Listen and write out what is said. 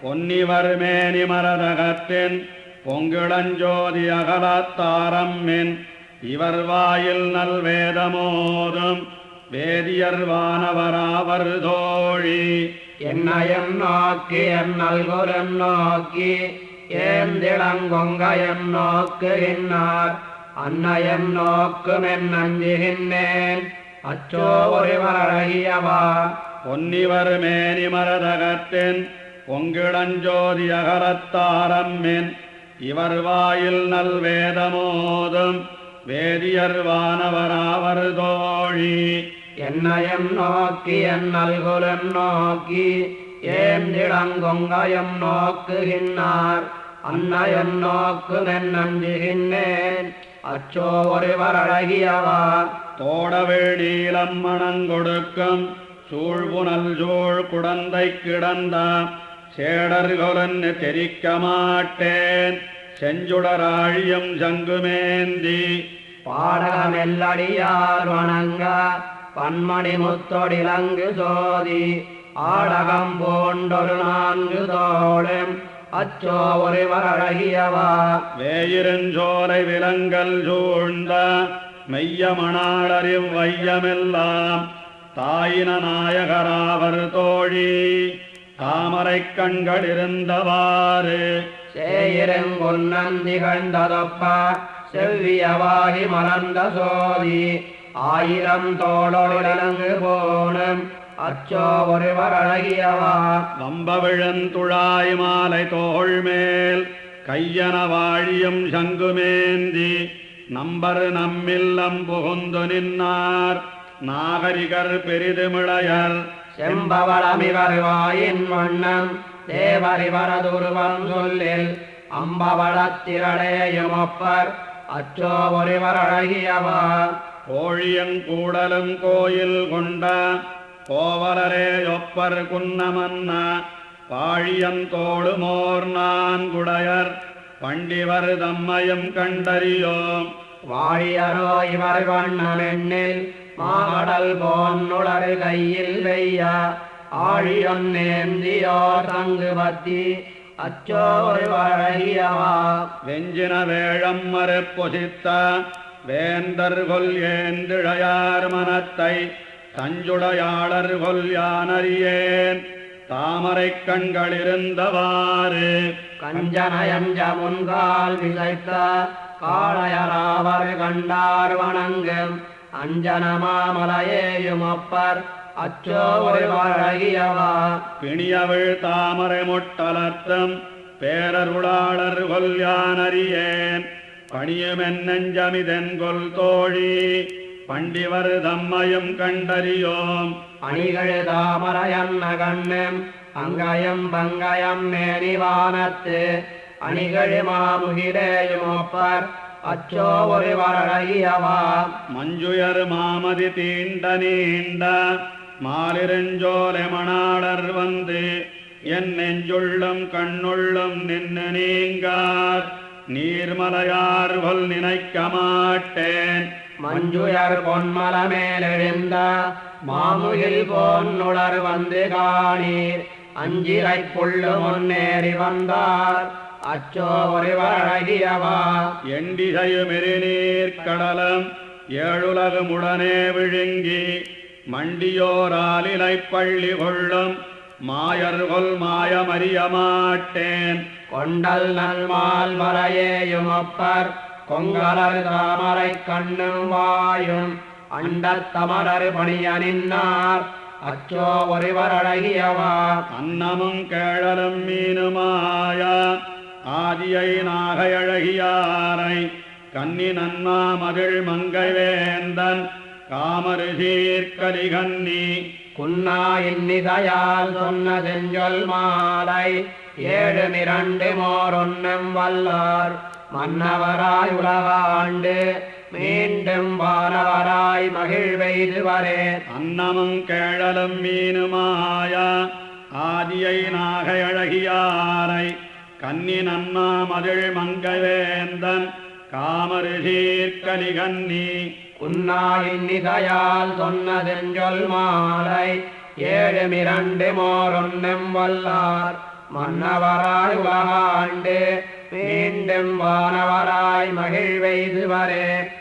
பொன்னிவர் மேனி மரதகத்தின் பொங்கிளஞ்சோதி அகலத்தாரம்மின் இவர் வாயில் நல்வேதமோதும் வேதியர் வானவராவர் தோழி என்னையம் நோக்கி என்னல்குலம் நோக்கி ஏந்திளங்கொங்கயம் நோக்குகின்றார் அன்னையம் நோக்கும் என் அஞ்சுகின்றேன் அச்சோ ஒருவர் அழகியவா பொன்னிவர் மேனி மரதகத்தின் பொங்கிளஞ்சோதி அகலத்தாரம்மின் இவர் வாயில் நல்வேதமோதும் வேதியர் வானவராவர் தோழி என்னையம் நோக்கி என்னல்குலம் நோக்கி ஏந்திளங்கொங்கயம் நோக்குகின்றார் அன்னையம் நோக்கும் என் அஞ்சுகின்றேன் அச்சோ ஒருவர் அழகியவா தோடவேள் நீலம் மணங்கொடுக்கும் சூழ்புனல் சூழ் குடந்தை கிடந்த சேடர்கொலன் தெரிக்க மாட்டேன் செஞ்சுடராழியும் சங்குமேந்தி பாடகமெல்லடியார் வணங்க பன்மணி முத்தொடிலங்கு சோதி ஆடகம் போண்டொரு 4 தோளும் அச்சோ ஒருவர் அழகியவா வேயிருஞ்சோலை விலங்கல் சூழ்ந்த மெய்யமணாளறிவ் வையமெல்லாம் தாயின நாயகராவர் தோழி தாமரை கண்கள் இருந்தவாறு சேயிரங்கொன்னன் திகழ்ந்ததொப்ப செவ்வியவாகி மலர்ந்த சோதி 1000 தோளொடிலங்கு போனும் அச்சோ ஒருவர் அழகியவா வம்பவிழந்துழாய் மாலை தோள் மேல் கையன வாழியும் சங்குமேந்தி நம்பர் நம்மில்லம் புகுந்து நின்னார் நாகரிகர் பெரிதுமிளையர் செம்பவளமிவர் வாயின் வண்ணம் தேவரிவரதுருவம் சொல்லில் அம்பவளத்திரளேயுமொப்பர் அச்சோ ஒருவர் அழகியவா கோழியங்கூடலும் கோயில் கொண்ட கோவலரே ஒப்பர் குன்னமன்ன பாழியந்தோளுமோர் 4 பண்டிவர் தம்மையும் கண்டறியோம் வாழியரோ இவர் வண்ணமெண்ணில் மாகடல் போன்னுளறு கையில் வெய்ய ஆழியொன்னேந்தியோ தங்கு பத்தி அச்சோ ஒருவர் அழகியவா வெஞ்சின வேழம் மறுப்பொசித்த வேந்தர் கொல் ஏந்திழையார் மனத்தை தஞ்சுடையாளர் கொல் யானறியேன் தாமரை கண்கள் இருந்தவாறு கஞ்சனயஞ்ச முன்கால் விசைத்த காளையராவர் கண்டார் வணங்கும் அஞ்சனமாமலையேயுமப்பர் அச்சோ ஒருவர் அழகியவா பிணியவிழ் தாமரை முட்டலர்த்தம் பேரருளாளர் கொல் யானறியேன் பணியுமென் நெஞ்சமிதென்கொல் தோழி பண்டிவர் தம்மையும் கண்டறியோம் அணிகள் தாமரையன்ன கண்ணும் அங்கயம் பங்கயம் மேனிவானத்து அணிகள் மாமுகிலேயுமொப்பர் அச்சோ ஒருவர் அழகியவா மஞ்சுயர் மாமதி தீண்ட நீண்ட மாலிருஞ்சோலை மணாளர் வந்து என் நெஞ்சுள்ளும் கண்ணுள்ளும் நின்று நீங்கார் நீர்மலையார் கொல் நினைக்க மாட்டேன் மஞ்சுயர் பொன்மல மேலெழுந்த மாமுகில் பொன்னுளர் வந்து காணீர் அஞ்சிரை புள்ளு முன்னேறி வந்தார் அச்சோ ஒருவர் அழகியவா எண்டிசையுமெரிநீர் கடலம் 7 உலகமுடனே விழுங்கி மண்டியோராலிலை பள்ளி கொள்ளும் மாயர்கொல் மாயமறிய மாட்டேன் கொண்டல் நல்மால் மலையேயுமப்பர் கொங்கலர் தாமரை கண்ணும் வாயும் அண்டத்தமரர் பணிய நின்னார் அச்சோ ஒருவர் அழகியவா அன்னமும் கேழலும் மீனுமாய ஆதியை நாகை அழகியாரை கன்னி நன்மா மகிழ் மங்கை வேந்தன் காமருசீர்கலி கன்னி குன்னா இன்னிசையால் சொன்ன செஞ்சொல் மாலை 7 மோரொன்னும் வல்லார் மன்னவராய் உலகாண்டு மீண்டும் வானவராய் மகிழ்வெய்து வரே அன்னமும் கேழலும் மீனுமாய ஆதியை நாகை அழகியாரை கன்னி நன்மா மகிழ் மங்கை வேந்தன் காமருசீர்கலி கன்னி குன்னா இன்னிசையால் சொன்ன செஞ்சொல் மாலை 7 மோரொன்னும் வல்லார் மன்னவராய் உலகாண்டு மீண்டும் வானவராய் மகிழ்வெய்துவரே